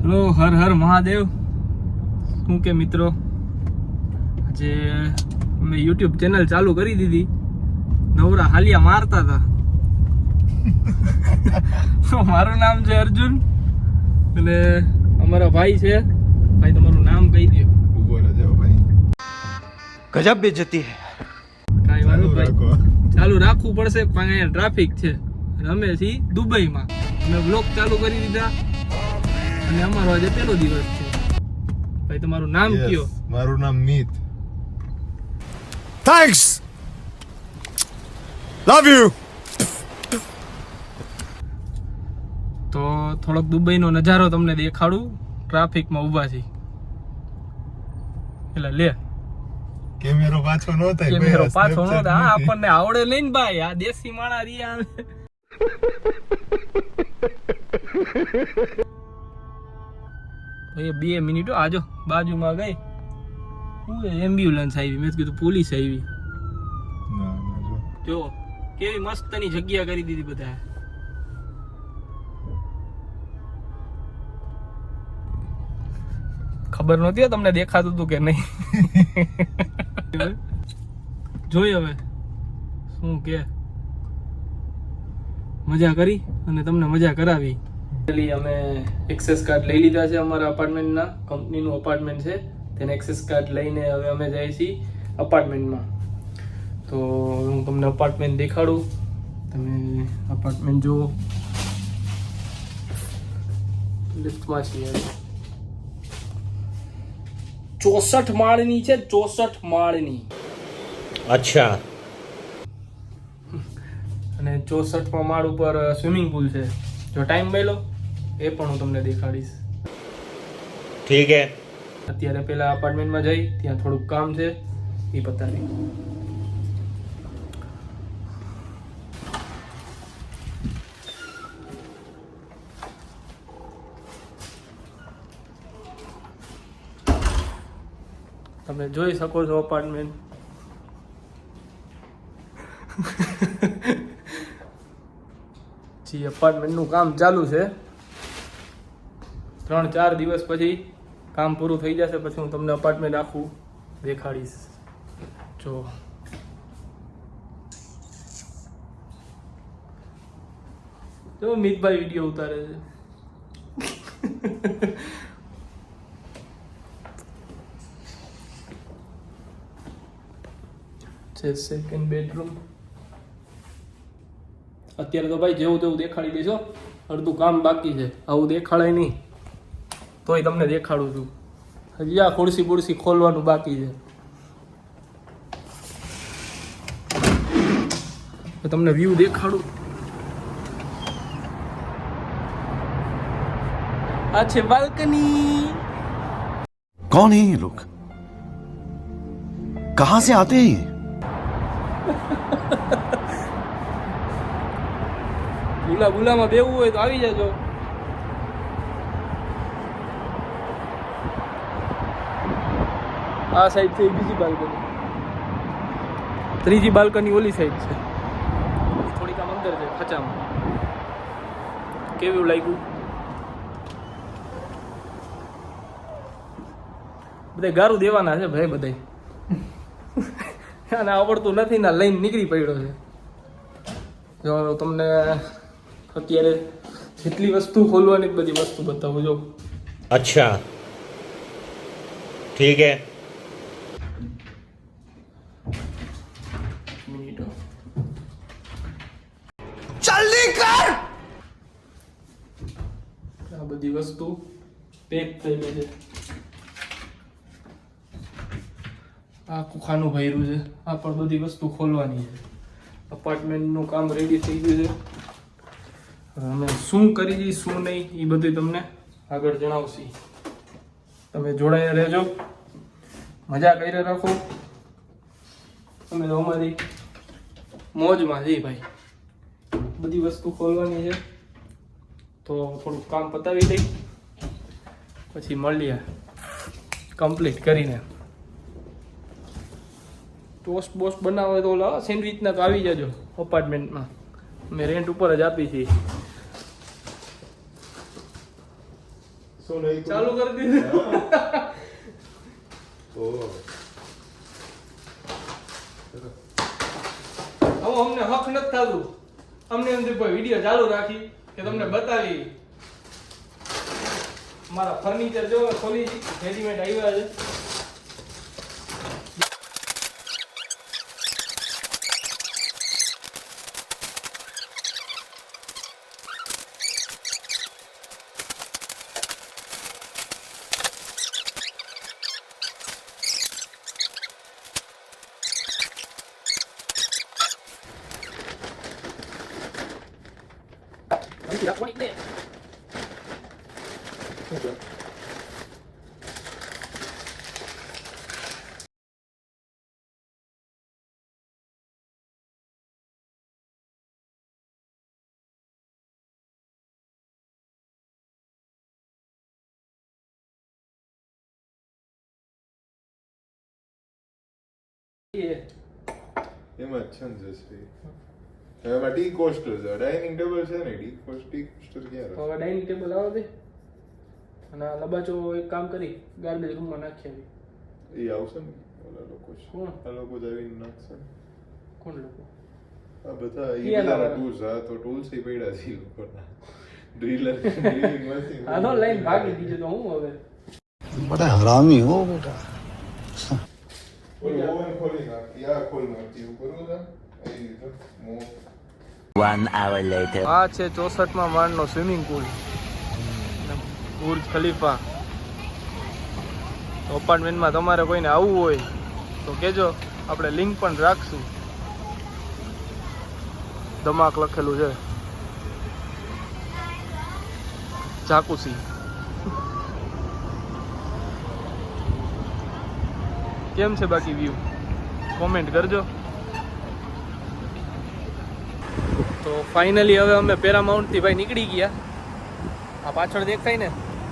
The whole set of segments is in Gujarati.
હેલો, હર હર મહાદેવ. શું કે મિત્રો, આજે મેં યુટ્યુબ ચેનલ ચાલુ કરી દીધી. નવરા હાલિયા મારતા હતા. મારું નામ છે અર્જુન અને અમારા ભાઈ છે. ભાઈ તમારું નામ કહી દો. ઉભો રહેજો ભાઈ. ગજબ બેઇજ્જતી હે. કાંઈ વાંધો ભાઈ, ચાલુ રાખવું પડશે. પણ અહીંયા ટ્રાફિક છે. અમે છીએ દુબઈમાં. અમે બ્લોગ ચાલુ કરી દીધા અને અમારો આજે પહેલો દિવસ છે. ભાઈ તમારું નામ કયો? મારું નામ મીત. Thanks, love you. તો થોડોક દુબઈનો નજારો તમને દેખાડું. ટ્રાફિકમાં ઊભા છીએ એટલે લે કેમેરો પાછો ન થાય. કેમેરો પાછો નો થાય. હા, આપણને આવડે નહીં ને ભાઈ. આ દેશી માણા રિયા આવે. ભાઈ 2 મિનિટો આજો. બાજુમાં ગઈ હું એમ્બ્યુલન્સ આવી. મેં કીધું પોલીસ આવી. ના જો જો કેવી મસ્તની જગ્યા કરી દીધી બધા. ખબર નહોતી તમને દેખાતું હતું કે નહીં. જોઈ હવે શું કે મજા કરી અને તમને મજા કરાવી. અમે એક્સેસ કાર્ડ લઈ લીધા છે. અમારા અપાર્ટમેન્ટના કંપનીનું અપાર્ટમેન્ટ છે. તેને એક્સેસ કાર્ડ લઈને હવે અમે જઈએ છીએ અપાર્ટમેન્ટમાં. તો હું તમને અપાર્ટમેન્ટ દેખાડું. તમે અપાર્ટમેન્ટ જુઓ. લિફ્ટમાં છીએ. 64 માળની છે. 64 માળની. અચ્છા. અને 64મા માળ ઉપર સ્વિમિંગ પુલ છે. જો ટાઈમ મળ્યો એ પણ હું તમને દેખાડીશ. ઠીક હે. અત્યારે પેલા અપાર્ટમેન્ટમાં જઈ ત્યાં થોડુંક કામ છે એ પતાવી. તમે જોઈ શકો છો અપાર્ટમેન્ટ. જી અપાર્ટમેન્ટનું કામ ચાલુ છે. 3-4 દિવસ પછી કામ પૂરું થઈ જશે. પછી હું તમને અપાર્ટમેન્ટ આખું દેખાડીશ. જો જો મિતભાઈ વિડીયો ઉતારે છે. Second bedroom. અત્યારે તો ભાઈ જેવું તેવું દેખાડી દેશો. અડધું કામ બાકી છે. આવું દેખાડાય નહીં તોય તમને દેખાડું છું. હજી આ ખુરશી ખોલવાનું બાકી છે. તો તમને વ્યૂ દેખાડું. આ છે બાલ્કની. कौन है ये लोग, कहां से आते हैं ये? ગુલામાં બેવું હોય તો આવી જજો. આ સાઈડ છે બીજી બાલ્કની. ત્રીજી બાલ્કની ઓલી સાઈડ છે. થોડીક આમ અંદર છે ખચામાં. કેવું લાગ્યું? બધા ગારું દેવાના છે ભાઈ. બધા આને આવડતું નથી ના લઈને નીકળી પડ્યો છે. જો તમને અત્યારે જેટલી વસ્તુ ખોલવાની બધી વસ્તુ બતાવું. જો अच्छा, ठीक है. મિનિટો जल्दी कर. આ બધી વસ્તુ પેક થઈ ગઈ છે. આખું ખાનું ભર્યું છે. આ પણ બધી વસ્તુ ખોલવાની છે. અપાર્ટમેન્ટનું કામ રેડી થઈ ગયું છે. હવે અમે શું કરી દઈએ શું નહીં એ બધું તમને આગળ જણાવશી. તમે જોડાયા રહેજો. મજા કરી રાખો. તમે તો અમારી મોજમાં જઈ ભાઈ. બધી વસ્તુ ખોલવાની છે. તો થોડુંક કામ પતાવી દઈ પછી મળીએ કમ્પ્લીટ કરીને. ટોસ્ટ બોસ્ટ બનાવે તો ઓલા સેન્ડવિચના તો આવી જજો અપાર્ટમેન્ટમાં. અમે રેન્ટ ઉપર જ આપી છીએ. શું નહીં ચાલુ કરી દીધું. ઓહ હવે અમને હક નથી થતું. અમને એમ થયું વિડીયો ચાલુ રાખી કે તમને બતાવી મારા ફર્નિચર જો ખોલી રેડીમેડ આવ્યા છે. એમાં જ છે ને જસરી એમાં ટી કોસ્ટર છે ડાઇનિંગ ટેબલ છે ને ટી કોસ્ટર ક્યાં તો હવે ડાઇનિંગ ટેબલ આવે દે અને આ લબાચો એક કામ કરી ગાર્બેજ રૂમમાં નાખી આવી. એ આવશે ને ઓલા લોકો છે કોણ? આ લોકો જ આવીને નાખશે ને. કોણ લોકો? આ બધા એ ક્યાં બધાના લાવવાના? ટૂલ્સ આ તો ટૂલ્સ એ પડ્યા છે એ લોકોના ડ્રિલર ડ્રિલિંગ મશીન આનો લઈને ભાગી દીધું તો હું હવે बड़ा हरामी हो बेटा ઓવન ખોલી નાખી આ ખોલ નાખી એવું કરવું છે એ રીતે મો 1 hour later. આ છે 64માં માળનો સ્વિમિંગ પુલ બુર્જ ખલીફા. અપાર્ટમેન્ટમાં તમારે કોઈને આવવું હોય તો કહેજો, આપણે લિંક પણ રાખશું. ધમાક લખેલું છે જાકુસી. કેમ છે બાકી વ્યૂ કોમેન્ટ કરજો. તો ફાઇનલી હવે અમે પેરામાઉન્ટથી ભાઈ નીકળી ગયા. આ પાછળ દેખાય ને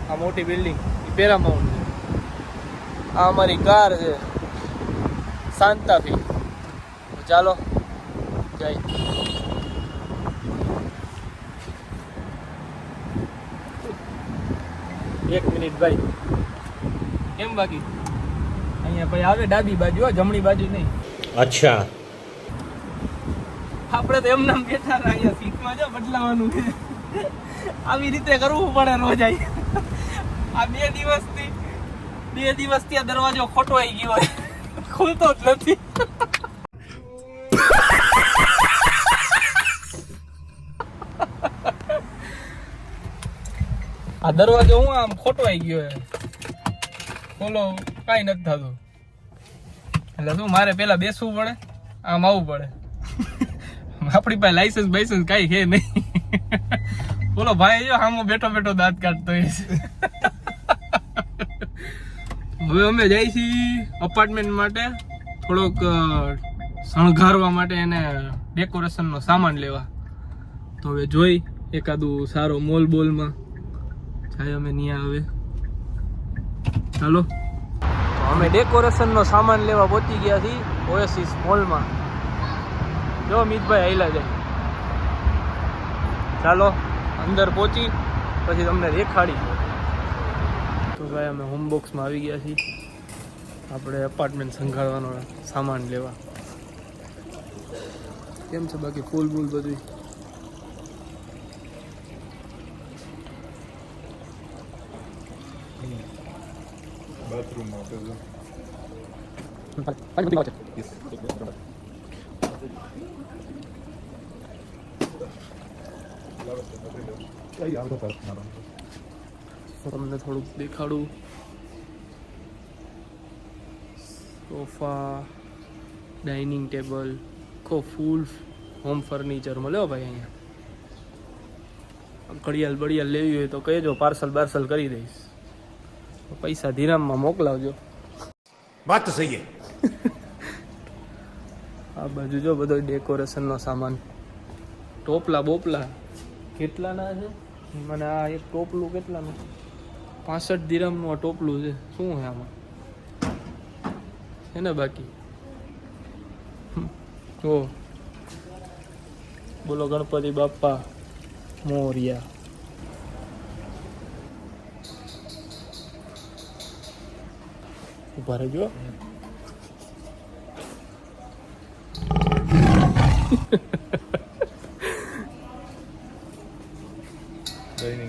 આ મોટી બિલ્ડિંગ એ પેરામાઉન્ટ છે. આ અમારી કાર છે શાંતાફી. ચાલો જાય. એક મિનિટ ભાઈ. કેમ બાકી અહીંયા ભાઈ આવે ડાબી બાજુ, જમણી બાજુ નહીં. अच्छा આપણે તો એમનામ બેઠા રહ્યા. અહીંયા સીટમાં જો બદલાવાનું છે. આવી રીતે કરવું પડે રોજ. આ 2 દિવસથી આ દરવાજો ખોટો આવી ગયો હોય, ખુલતો જ નથી. આ દરવાજો હું આમ ખોટો આવી ગયો હે, ખોલો કાંઈ નથી થતું. એટલે શું મારે પેલા બેસવું પડે, આમ આવવું પડે. આપણી પાસે લાયસન્સ બાયસન્સ કાંઈ છે નહીં. બોલો ભાઈ જો આમ બેઠો બેઠો દાંત કાઢતો હોય છે. હવે અમે જઈએ છીએ અપાર્ટમેન્ટ માટે થોડોક શણગારવા માટે, એને ડેકોરેશનનો સામાન લેવા. તો હવે જોઈ એકાદું સારો મોલ બોલમાં જાય અમે ત્યાં. હવે ચાલો, તો અમે ડેકોરેશનનો સામાન લેવા પહોંચી ગયા છીએ ઓએસિસ મોલમાં. જો મિતભાઈ આયલા જાય. ચાલો અંદર પહોંચી પછી તમને દેખાડી. તો ભાઈ અમે હોમ બોક્સમાં આવી ગયા છીએ આપણે અપાર્ટમેન્ટ સંઘાડવાનો સામાન લેવા. કેમ છે બાકી ફૂલ બૂલ બધું? બાથરૂમ માટે જો તમને થોડુંક દેખાડું. સોફા, ડાઇનિંગ ટેબલ, આખો ફૂલ હોમ ફર્નિચર મળ્યો ભાઈ અહીંયા. ઘડિયાળ બડિયાળ લેવી હોય તો કહેજો, પાર્સલ બાર્સલ કરી દઈશ. પૈસા ધીરામમાં મોકલાવજો. बात तो सही है આ બાજુ જો બધો ડેકોરેશનનો સામાન, ટોપલા બોપલા કેટલાના છે મને? આ એક ટોપલું કેટલાનું? 65 દિરહમનું આ ટોપલું છે. શું છે આમાં? છે ને બાકી ઓ બોલો ગણપતિ બાપ્પા મોરિયા. ઉભા રહેજો.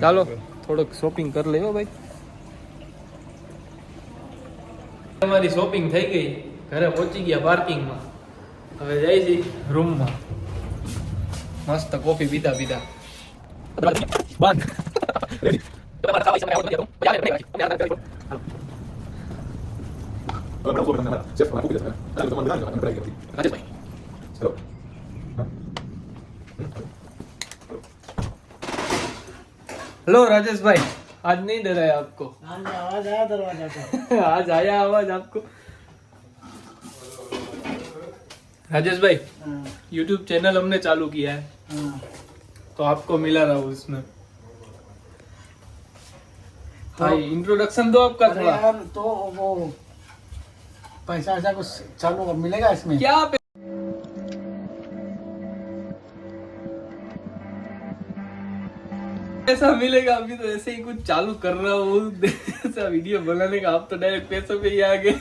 ચાલો થોડુંક શોપિંગ કરી લઈએ ભાઈ. તમારી શોપિંગ થઈ ગઈ, ઘરે પહોંચી ગયા પાર્કિંગમાં. હવે જાય છે રૂમમાં મસ્ત કોફી પીતા પીતા. हेलो राजेश भाई, आज नहीं डराया आपको? आवाज आया दरवाजा पे. आज आया आवाज आपको? राजेश भाई, YouTube चैनल हमने चालू किया है, तो आपको मिला रहा हूँ इसमें. भाई इंट्रोडक्शन दो आपका अरे थोड़ा. यार तो वो पैसा वैसा कुछ चालू मिलेगा इसमें? क्या पैसा मिलेगा? अभी तो ऐसे ही कुछ चालू कर रहा हूँ ऐसा वीडियो बनाने का. आप तो डायरेक्ट पैसों पे ही आ गए.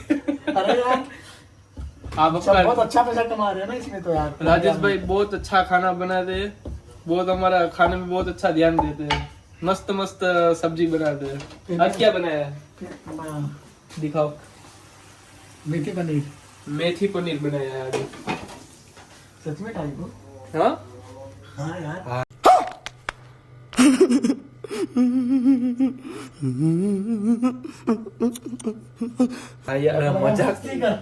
अरे यार आप सब बहुत अपना अच्छा पैसा कमा रहे हो ना इसमें तो यार. राजेश भाई बहुत अच्छा खाना बनाते हैं, बहुत हमारा खाने में बहुत अच्छा ध्यान देते हैं, मस्त मस्त सब्जी बनाते हैं. आज क्या बनाया है हाँ, दिखाओ. मेथी पनीर. मेथी पनीर बनाया है आज. सच में खाई को? हाँ हाँ यार. हाँ यार मजाक मस्ती कर.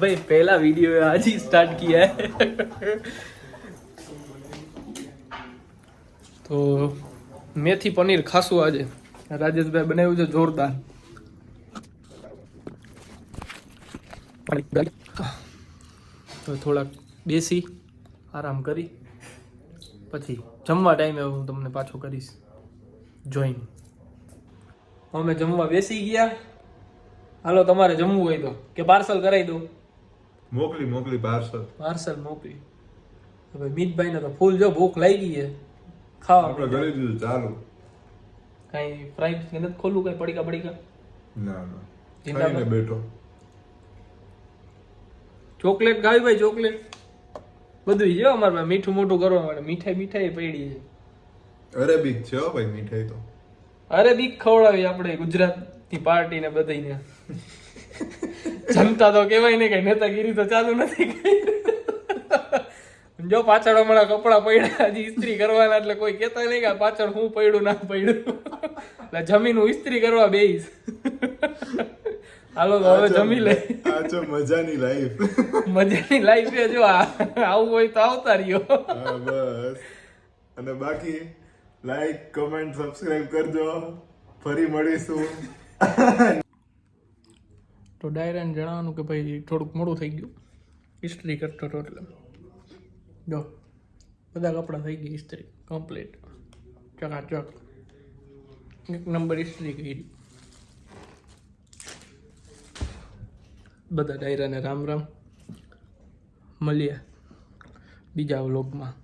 भाई पहला वीडियो आज ही स्टार्ट किया है. તો મેથી પનીર ખાસું આજે રાજેશભાઈ બનાવ્યું છે જોરદાર. તો થોડાક બેસી આરામ કરી પછી જમવા ટાઈમે હું તમને પાછો કરીશ જોઈન. અમે જમવા બેસી ગયા. હાલો તમારે જમવું હોય તો કે પાર્સલ કરાવી દઉં? મોકલી પાર્સલ. પાર્સલ મોકલી. હવે મીતભાઈને તો ફૂલ જો ભૂખ લાગી છે, ખાવા આપણે કરી દીધું ચાલુ. કઈ ફ્રાઈડ કે નથી ખોલું? કઈ પડીકા ના જિંદાબાદ. ખાઈને બેઠો. ચોકલેટ ખાવી ભાઈ? ચોકલેટ બધું છે અમારે પાસે. મીઠું મોટું કરવા માટે મીઠાઈ પડી છે. અરેબિક છે હો ભાઈ મીઠાઈ તો. અરે બીક ખવડાવી આપણે ગુજરાતની પાર્ટી ને બધાને. જનતા તો કહેવાય ને કઈ નેતાગીરી તો ચાલુ નથી. જો પાછળ હમણાં કપડાં પડ્યા હજી ઇસ્ત્રી કરવાના, એટલે કોઈ કહેતા નહીં કે પાછળ હું પડ્યું ના પડ્યું. એટલે જમીન હું ઇસ્ત્રી કરવા બેહીશ. હાલો તો હવે જમી લે. આ છે મજાની લાઈફ. મજાની લાઈફ છે. જો આવું હોય તો આવતા રહ્યો. હા બસ. અને બાકી લાઈક કમેન્ટ સબસ્ક્રાઇબ કરજો. ફરી મળીશું. તો ડાયરાને જણાવવાનું કે ભાઈ થોડુંક મોડું થઈ ગયું, ઇસ્ત્રી કરતો હતો એટલે. જો બધા કપડાં થઈ ગઈ ઇસ્ત્રી કમ્પ્લીટ, ચકાચક, એક નંબર ઇસ્ત્રી કરી. બધા ડાયરાને રામ રામ. મળીએ બીજા વ્લોગમાં.